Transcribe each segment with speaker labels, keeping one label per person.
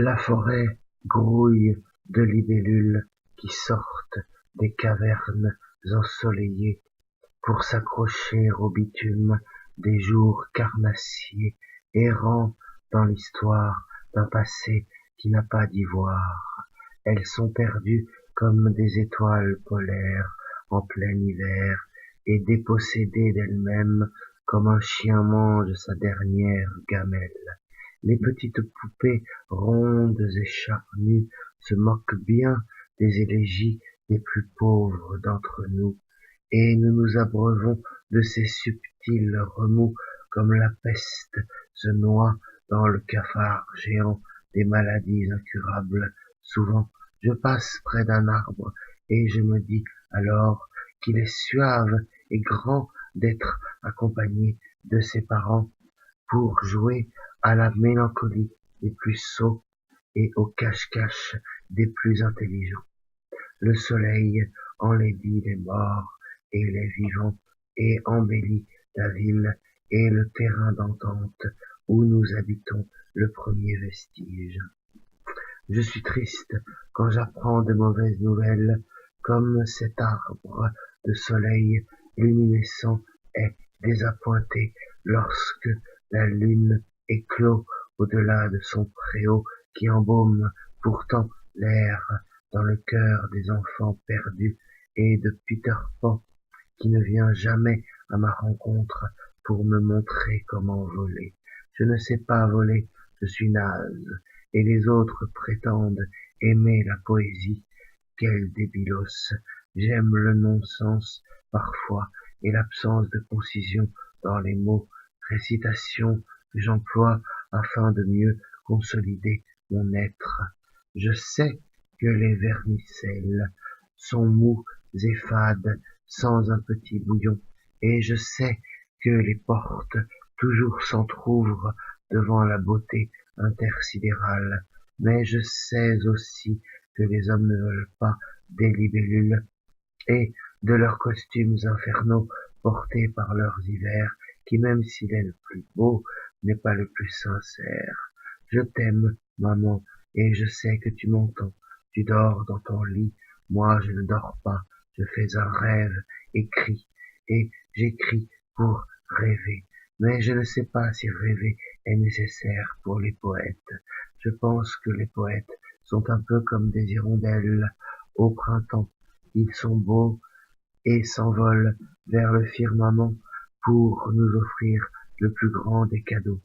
Speaker 1: La forêt grouille de libellules qui sortent des cavernes ensoleillées pour s'accrocher au bitume des jours carnassiers, errant dans l'histoire d'un passé qui n'a pas d'ivoire. Elles sont perdues comme des étoiles polaires en plein hiver, et dépossédées d'elles-mêmes comme un chien mange sa dernière gamelle. Les petites poupées rondes et charnues se moquent bien des élégies des plus pauvres d'entre nous, et nous nous abreuvons de ces subtils remous comme la peste se noie dans le cafard géant des maladies incurables. Souvent, je passe près d'un arbre et je me dis alors qu'il est suave et grand d'être accompagné de ses parents pour jouer à la mélancolie des plus sots et au cache-cache des plus intelligents. Le soleil enlaidit les morts et les vivants et embellit la ville et le terrain d'entente où nous habitons le premier vestige. Je suis triste quand j'apprends de mauvaises nouvelles, comme cet arbre de soleil luminescent est désappointé lorsque la lune éclot au-delà de son préau qui embaume pourtant l'air dans le cœur des enfants perdus et de Peter Pan qui ne vient jamais à ma rencontre pour me montrer comment voler. Je ne sais pas voler, je suis naze, et les autres prétendent aimer la poésie. Quel débilos! J'aime le non-sens parfois et l'absence de concision dans les mots, récitation que j'emploie afin de mieux consolider mon être. Je sais que les vermicelles sont mous et fades sans un petit bouillon, et je sais que les portes toujours s'entr'ouvrent devant la beauté intersidérale, mais je sais aussi que les hommes ne veulent pas des libellules et de leurs costumes infernaux portés par leurs hivers, qui même s'il est le plus beau, n'est pas le plus sincère. Je t'aime, maman, et je sais que tu m'entends. Tu dors dans ton lit, moi je ne dors pas, je fais un rêve, écrit, et j'écris pour rêver. Mais je ne sais pas si rêver est nécessaire pour les poètes. Je pense que les poètes sont un peu comme des hirondelles au printemps. Ils sont beaux et s'envolent vers le firmament pour nous offrir le plus grand des cadeaux.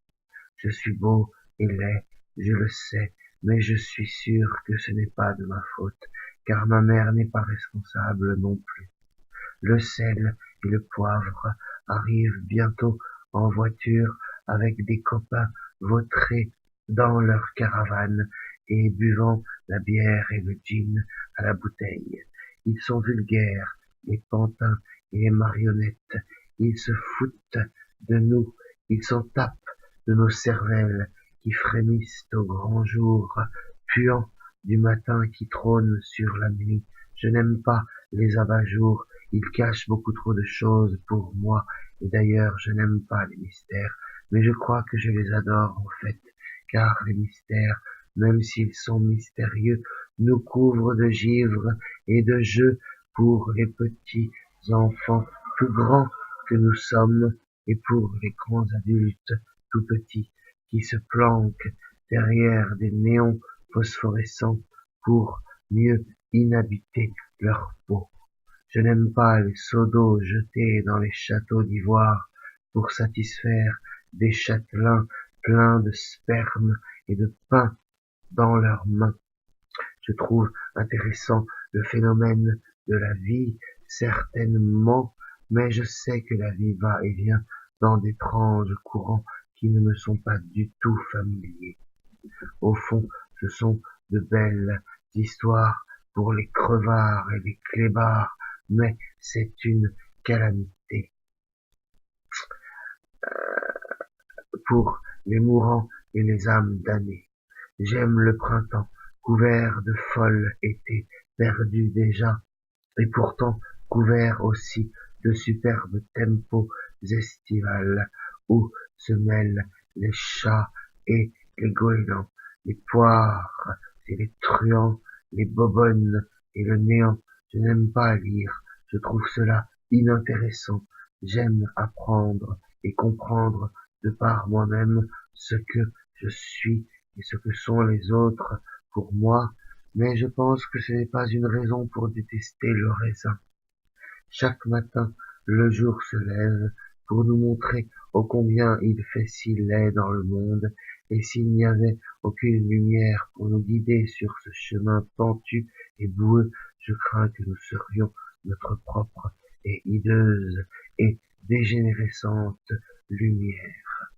Speaker 1: Je suis beau et laid, je le sais, mais je suis sûr que ce n'est pas de ma faute, car ma mère n'est pas responsable non plus. Le sel et le poivre arrivent bientôt en voiture avec des copains vautrés dans leur caravane et buvant la bière et le gin à la bouteille. Ils sont vulgaires, les pantins et les marionnettes. Ils se foutent de nous, ils s'en tapent de nos cervelles qui frémissent au grand jour, puant du matin qui trône sur la nuit. Je n'aime pas les abat-jours, ils cachent beaucoup trop de choses pour moi, et d'ailleurs je n'aime pas les mystères, mais je crois que je les adore en fait, car les mystères, même s'ils sont mystérieux, nous couvrent de givre et de jeux pour les petits enfants plus grands que nous sommes, et pour les grands adultes tout petits qui se planquent derrière des néons phosphorescents pour mieux inhabiter leur peau. Je n'aime pas les seaux d'eau jetés dans les châteaux d'ivoire pour satisfaire des châtelains pleins de sperme et de pain dans leurs mains. Je trouve intéressant le phénomène de la vie, certainement, mais je sais que la vie va et vient dans d'étranges courants qui ne me sont pas du tout familiers. Au fond, ce sont de belles histoires pour les crevards et les clébards, mais c'est une calamité pour les mourants et les âmes damnées. J'aime le printemps, couvert de folles étés, perdu déjà, et pourtant couvert aussi de superbes tempos estivales, où se mêlent les chats et les goélands. les poires et les truands, les bobonnes et le néant. Je n'aime pas lire, je trouve cela inintéressant. J'aime apprendre et comprendre de par moi-même ce que je suis et ce que sont les autres pour moi, mais je pense que ce n'est pas une raison pour détester le raisin. Chaque matin, le jour se lève pour nous montrer ô combien il fait si laid dans le monde, et s'il n'y avait aucune lumière pour nous guider sur ce chemin pentu et boueux, je crains que nous serions notre propre et hideuse et dégénérescente lumière.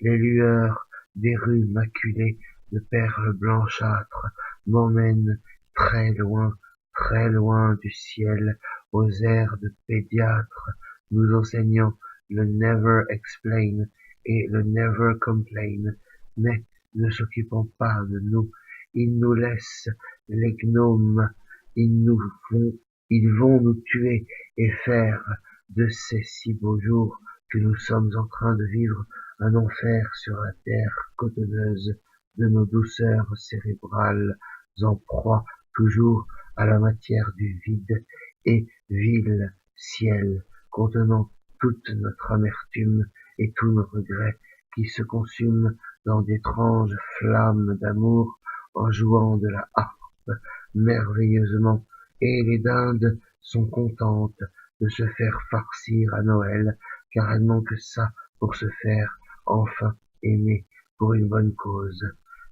Speaker 1: Les lueurs des rues maculées de perles blanchâtres m'emmènent très loin du ciel, aux airs de pédiatres nous enseignant le never explain et le never complain, mais ne s'occupant pas de nous. Ils nous laissent les gnomes, ils nous vont, ils vont nous tuer et faire de ces si beaux jours que nous sommes en train de vivre un enfer sur la terre cotonneuse de nos douceurs cérébrales, en proie toujours à la matière du vide et vil ciel contenant toute notre amertume et tous nos regrets qui se consument dans d'étranges flammes d'amour en jouant de la harpe merveilleusement, et les dindes sont contentes de se faire farcir à Noël, car elles n'ont que ça pour se faire enfin aimer pour une bonne cause.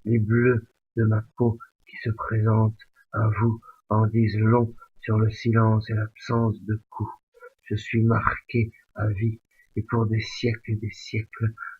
Speaker 1: Les bleus de ma peau qui se présentent à vous en disent long sur le silence et l'absence de coups. Je suis marqué à vie et pour des siècles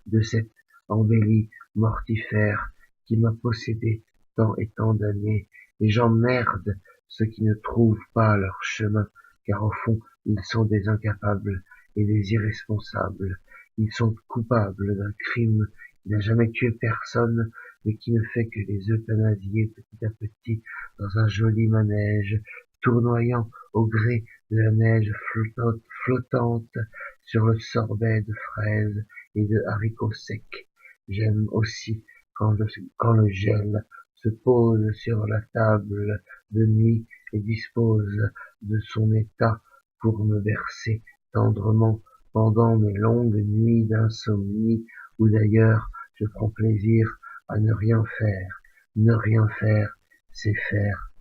Speaker 1: de cette embellie mortifère qui m'a possédé tant et tant d'années, et j'emmerde ceux qui ne trouvent pas leur chemin, car au fond ils sont des incapables et des irresponsables. Ils sont coupables d'un crime qui n'a jamais tué personne, mais qui ne fait que les euthanasier petit à petit dans un joli manège, tournoyant au gré de la neige flottante sur le sorbet de fraises et de haricots secs. J'aime aussi quand le gel se pose sur la table de nuit et dispose de son état pour me bercer tendrement pendant mes longues nuits d'insomnie, où d'ailleurs je prends plaisir à ne rien faire. Ne rien faire, c'est faire